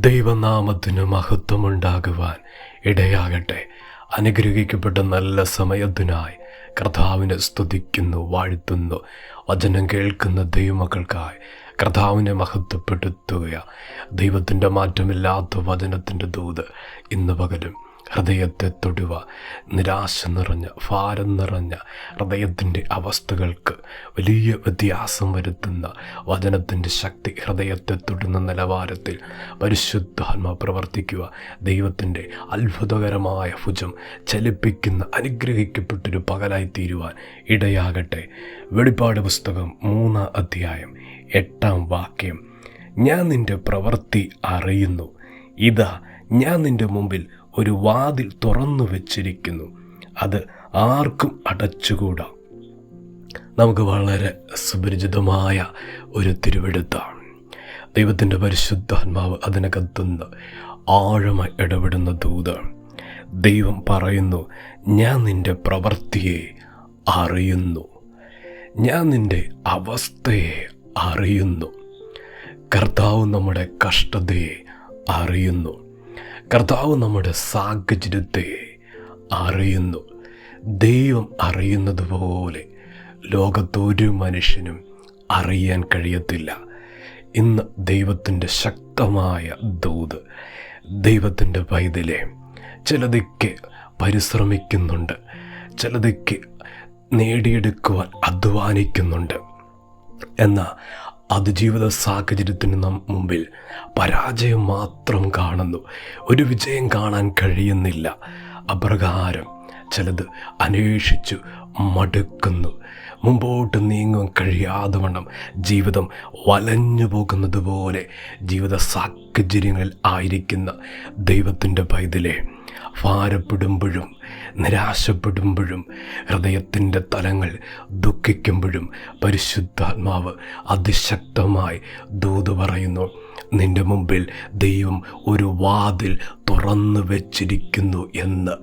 ദൈവനാമത്തിന് മഹത്വമുണ്ടാകുവാൻ ഇടയാകട്ടെ. അനുഗ്രഹിക്കപ്പെട്ട നല്ല സമയത്തിനായി കർത്താവിനെ സ്തുതിക്കുന്നു, വാഴ്ത്തുന്നു. വചനം കേൾക്കുന്ന ദൈവമക്കൾക്കായി കർത്താവിനെ മഹത്വപ്പെടുത്തുക. ദൈവത്തിൻ്റെ മാറ്റമില്ലാത്ത വചനത്തിൻ്റെ ദൂത് ഇന്ന് പകലും ഹൃദയത്തെ തൊടുക. നിരാശ നിറഞ്ഞ, ഭാരം നിറഞ്ഞ ഹൃദയത്തിൻ്റെ അവസ്ഥകൾക്ക് വലിയ വ്യത്യാസം വരുത്തുന്ന വചനത്തിൻ്റെ ശക്തി ഹൃദയത്തെ തൊടുന്ന നിലവാരത്തിൽ പരിശുദ്ധാത്മ പ്രവർത്തിക്കുക. ദൈവത്തിൻ്റെ അത്ഭുതകരമായ ഭുജം ചലിപ്പിക്കുന്ന അനുഗ്രഹിക്കപ്പെട്ടൊരു പകലായി തീരുവാൻ ഇടയാകട്ടെ. വെളിപ്പാട് പുസ്തകം 3 അധ്യായം 8 വാക്യം. ഞാൻ നിൻ്റെ പ്രവൃത്തി അറിയുന്നു. ഇതാ, ഞാൻ നിൻ്റെ മുമ്പിൽ ഒരു വാതിൽ തുറന്നു വച്ചിരിക്കുന്നു, അത് ആർക്കും അടച്ചുകൂടാ. നമുക്ക് വളരെ സുപരിചിതമായ ഒരു തിരുവെഴുത്താണ്. ദൈവത്തിൻ്റെ പരിശുദ്ധാത്മാവ് അതിനകത്തുനിന്ന് ആഴമായി ഇടപെടുന്ന ദൂതാണ്. ദൈവം പറയുന്നു, ഞാൻ നിൻ്റെ പ്രവൃത്തിയെ അറിയുന്നു, ഞാൻ നിൻ്റെ അവസ്ഥയെ അറിയുന്നു. കർത്താവ് നമ്മുടെ കഷ്ടതയെ അറിയുന്നു. കർത്താവ് നമ്മുടെ സാഹചര്യത്തെ അറിയുന്നു. ദൈവം അറിയുന്നത് പോലെ ലോകത്തൊരു മനുഷ്യനും അറിയാൻ കഴിയത്തില്ല. ഇന്ന് ദൈവത്തിൻ്റെ ശക്തമായ ദൂത്. ദൈവത്തിൻ്റെ പൈതലെ, ചിലതൊക്കെ പരിശ്രമിക്കുന്നുണ്ട്, ചിലതൊക്കെ നേടിയെടുക്കുവാൻ അധ്വാനിക്കുന്നുണ്ട്. എന്നാൽ അത് ജീവിത സാഹചര്യത്തിന് മുമ്പിൽ പരാജയം മാത്രം കാണുന്നു, ഒരു വിജയം കാണാൻ കഴിയുന്നില്ല. അപ്രകാരം ചിലത് അന്വേഷിച്ചു മടുക്കുന്നു. മുമ്പോട്ട് നീങ്ങാൻ കഴിയാതെ വണ്ണം ജീവിതം വലഞ്ഞു പോകുന്നത് പോലെ ജീവിത സാഹചര്യങ്ങളിൽ ആയിരിക്കുന്ന ദൈവത്തിൻ്റെ പൈതലെ, ഭാരപ്പെടുമ്പോഴും നിരാശപ്പെടുമ്പോഴും ഹൃദയത്തിൻ്റെ തലങ്ങൾ ദുഃഖിക്കുമ്പോഴും പരിശുദ്ധാത്മാവ് അതിശക്തമായി ദൂത് പറയുന്നു, നിൻ്റെ മുമ്പിൽ ദൈവം ഒരു വാതിൽ തുറന്നു വച്ചിരിക്കുന്നു എന്ന്.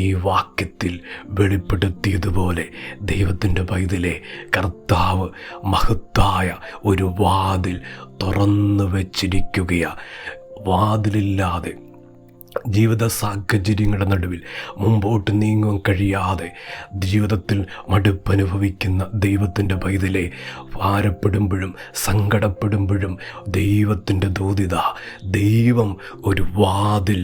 ഈ വാക്യത്തിൽ വെളിപ്പെടുത്തിയതുപോലെ ദൈവത്തിൻ്റെ പൈതലെ, കർത്താവ് മഹത്തായ ഒരു വാതിൽ തുറന്നു വച്ചിരിക്കുകയാണ്. വാതിലില്ലാതെ ജീവിത സാഹചര്യങ്ങളുടെ നടുവിൽ മുമ്പോട്ട് നീങ്ങാൻ കഴിയാതെ ജീവിതത്തിൽ മടുപ്പനുഭവിക്കുന്ന ദൈവത്തിൻ്റെ പൈതലെ, ഭാരപ്പെടുമ്പോഴും സങ്കടപ്പെടുമ്പോഴും ദൈവത്തിൻ്റെ ദൂതിത, ദൈവം ഒരു വാതിൽ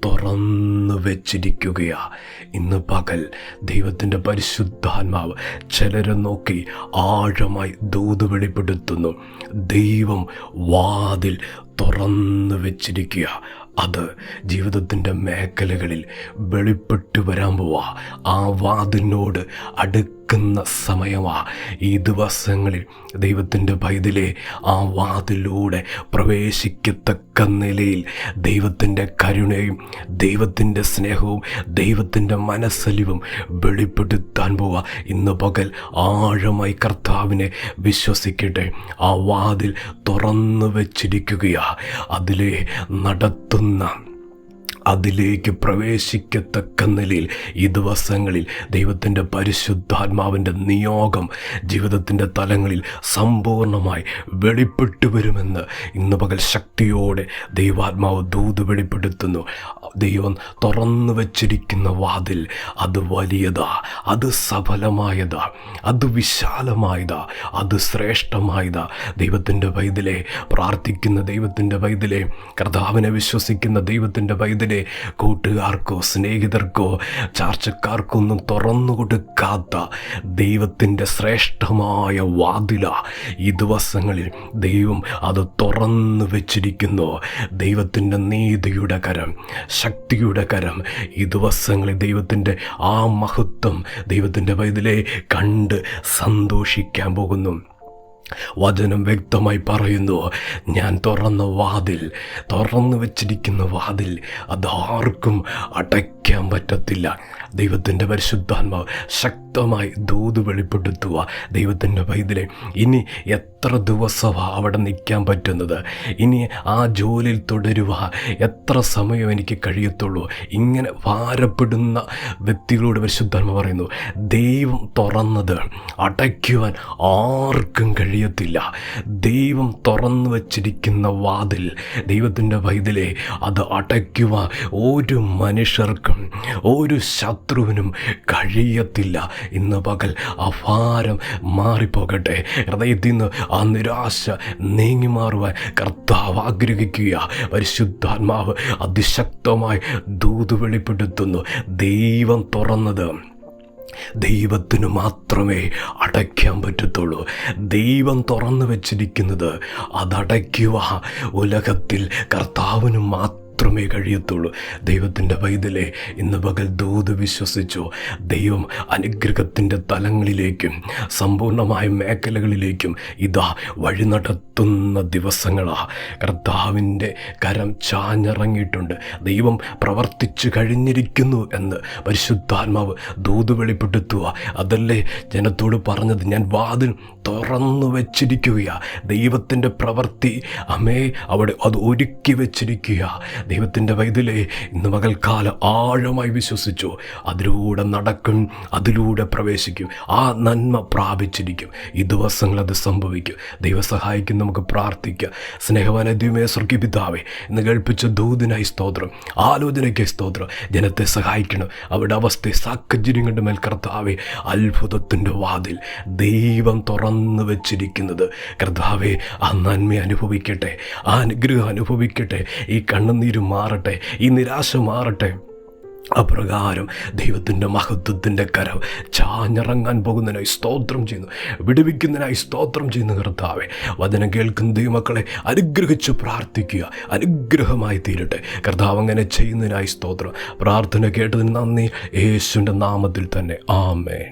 തുറന്നു വച്ചിരിക്കുകയാണ്. ഇന്ന് പകൽ ദൈവത്തിൻ്റെ പരിശുദ്ധാത്മാവ് ചിലരെ നോക്കി ആഴമായി ദൂത് വെളിപ്പെടുത്തുന്നു. ദൈവം വാതിൽ തുറന്നു വച്ചിരിക്കുക. അത് ജീവിതത്തിൻ്റെ മേഖലകളിൽ വെളിപ്പെട്ടു വരാൻ പോവാ. ആ വാതിലിനോട് അടുക്കുന്ന സമയമാ. ഈ ദിവസങ്ങളിൽ ദൈവത്തിൻ്റെ പൈതലെ, ആ വാതിലൂടെ പ്രവേശിക്കത്തക്ക നിലയിൽ ദൈവത്തിൻ്റെ കരുണയും ദൈവത്തിൻ്റെ സ്നേഹവും ദൈവത്തിൻ്റെ മനസ്സലിവും വെളിപ്പെടുത്താൻ പോവാ. ഇന്ന് പകൽ ആഴമായി കർത്താവിനെ വിശ്വസിക്കട്ടെ. ആ വാതിൽ തുറന്നു വച്ചിരിക്കുകയാ. അതിലെ നടത്തുന്ന, അതിലേക്ക് പ്രവേശിക്കത്തക്ക നിലയിൽ ഈ ദിവസങ്ങളിൽ ദൈവത്തിൻ്റെ പരിശുദ്ധാത്മാവിൻ്റെ നിയോഗം ജീവിതത്തിൻ്റെ തലങ്ങളിൽ സമ്പൂർണമായി വെളിപ്പെട്ടു വരുമെന്ന് ഇന്ന് പകൽ ശക്തിയോടെ ദൈവാത്മാവ് ദൂത് വെളിപ്പെടുത്തുന്നു. ദൈവം തുറന്നു വച്ചിരിക്കുന്ന വാതിൽ അത് വലിയതാ, അത് സഫലമായതാ, അത് വിശാലമായതാ, അത് ശ്രേഷ്ഠമായതാ. ദൈവത്തിൻ്റെ പൈതലെ, പ്രാർത്ഥിക്കുന്ന ദൈവത്തിൻ്റെ പൈതലെ, കർത്താവിനെ വിശ്വസിക്കുന്ന ദൈവത്തിൻ്റെ പൈതലെ, കൂട്ടുകാർക്കോ സ്നേഹിതർക്കോ ചാർച്ചക്കാർക്കോ ഒന്നും തുറന്നു കൊടുക്കാത്ത ദൈവത്തിൻ്റെ ശ്രേഷ്ഠമായ വാതില ഈ ദിവസങ്ങളിൽ ദൈവം അത് തുറന്നു വച്ചിരിക്കുന്നു. ദൈവത്തിൻ്റെ നീതിയുടെ കരം, ശക്തിയുടെ കരം ഈ ദിവസങ്ങളിൽ ദൈവത്തിൻ്റെ ആ മഹത്വം ദൈവത്തിൻ്റെ പൈതലെ കണ്ട് സന്തോഷിക്കാൻ പോകുന്നു. വചനം വ്യക്തമായി പറയുന്നു, ഞാൻ തുറന്ന വാതിൽ, തുറന്നു വച്ചിരിക്കുന്ന വാതിൽ, അതാർക്കും അടയ്ക്കാൻ അടയ്ക്കാൻ പറ്റത്തില്ല. ദൈവത്തിൻ്റെ പരിശുദ്ധാത്മാവ് ശക്തമായി ദൂത് വെളിപ്പെടുത്തുക. ദൈവത്തിൻ്റെ പൈതലെ, ഇനി എത്ര ദിവസമാണ് അവിടെ നിൽക്കാൻ പറ്റുന്നത്? ഇനി ആ ജോലിയിൽ തുടരുക എത്ര സമയം എനിക്ക് കഴിയത്തുള്ളൂ? ഇങ്ങനെ ഭാരപ്പെടുന്ന വ്യക്തികളോട് പരിശുദ്ധാത്മാവ് പറയുന്നു, ദൈവം തുറന്നത് അടയ്ക്കുവാൻ ആർക്കും കഴിയത്തില്ല. ദൈവം തുറന്നു വച്ചിരിക്കുന്ന വാതിൽ, ദൈവത്തിൻ്റെ പൈതലെ, അത് അടയ്ക്കുവാൻ ഒരു മനുഷ്യർക്കും ഒരു ശത്രുവിനും കഴിയത്തില്ല. ഇന്ന് പകൽ ആ ഭാരം മാറിപ്പോകട്ടെ. ഹൃദയത്തിൽ നിന്ന് ആ നിരാശ നീങ്ങി മാറുവാൻ കർത്താവ് ആഗ്രഹിക്കുക. പരിശുദ്ധാത്മാവ് അതിശക്തമായി ദൂത് വെളിപ്പെടുത്തുന്നു. ദൈവം തുറന്നത് ദൈവത്തിന് മാത്രമേ അടയ്ക്കാൻ പറ്റത്തുള്ളൂ. ദൈവം തുറന്നു വച്ചിരിക്കുന്നത് അതടയ്ക്കുക ഉലകത്തിൽ കർത്താവിന് മാത്രമേ കഴിയത്തുള്ളൂ. ദൈവത്തിൻ്റെ പൈതലെ, ഇന്ന് പകൽ ദൂത് വിശ്വസിച്ചു. ദൈവം അനുഗ്രഹത്തിൻ്റെ തലങ്ങളിലേക്കും സമ്പൂർണമായ മേഖലകളിലേക്കും ഇതാ വഴി നടത്തുന്ന ദിവസങ്ങളാണ്. കർത്താവിൻ്റെ കരം ചാഞ്ഞിറങ്ങിയിട്ടുണ്ട്. ദൈവം പ്രവർത്തിച്ചു കഴിഞ്ഞിരിക്കുന്നു എന്ന് പരിശുദ്ധാത്മാവ് ദൂത് വെളിപ്പെടുത്തുക. അതല്ലേ ജനത്തോട് പറഞ്ഞത്, ഞാൻ വാതിൽ തുറന്നു വച്ചിരിക്കുക. ദൈവത്തിൻ്റെ പ്രവൃത്തി അവിടെ അത് ഒരുക്കി വച്ചിരിക്കുക. ദൈവത്തിൻ്റെ പൈതലെ, ഇന്ന് പകൽക്കാലം ആഴമായി വിശ്വസിച്ചു. അതിലൂടെ നടക്കും, അതിലൂടെ പ്രവേശിക്കും, ആ നന്മ പ്രാപിച്ചിരിക്കും. ഈ ദിവസങ്ങൾ അത് സംഭവിക്കും. ദൈവം സഹായിക്കും. നമുക്ക് പ്രാർത്ഥിക്കാം. സ്നേഹവാനായ ദൈവമേ, സ്വർഗ്ഗീയ പിതാവേ, ഇന്ന് കേൾപ്പിച്ച ദൂതിനായി സ്തോത്രം, ആലോചനയ്ക്കായി സ്തോത്രം. ജനത്തെ സഹായിക്കണം. അവരുടെ അവസ്ഥയെ സാഹചര്യങ്ങളുടെ മേൽ കർത്താവേ, അത്ഭുതത്തിൻ്റെ വാതിൽ ദൈവം തുറന്നു വെച്ചിരിക്കുന്നത് കർത്താവേ, ആ നന്മ അനുഭവിക്കട്ടെ, ആ അനുഗ്രഹം അനുഭവിക്കട്ടെ. ഈ കണ്ണുനീര് മാറട്ടെ, ഈ നിരാശ മാറട്ടെ. അപ്രകാരം ദൈവത്തിൻ്റെ മഹത്വത്തിൻ്റെ കരം ചാഞ്ഞിറങ്ങാൻ പോകുന്നതിനായി സ്തോത്രം ചെയ്യുന്നു, വിടുവിക്കുന്നതിനായി സ്തോത്രം ചെയ്യുന്നു. കർത്താവേ, വചനം കേൾക്കുന്ന ദൈവമക്കളെ അനുഗ്രഹിച്ച് പ്രാർത്ഥിക്കുക, അനുഗ്രഹമായി തീരട്ടെ. കർത്താവ് അങ്ങനെ ചെയ്യുന്നതിനായി സ്തോത്രം. പ്രാർത്ഥന കേട്ടതിന് നന്ദി, യേശുവിൻ്റെ നാമത്തിൽ തന്നെ. ആമേൻ.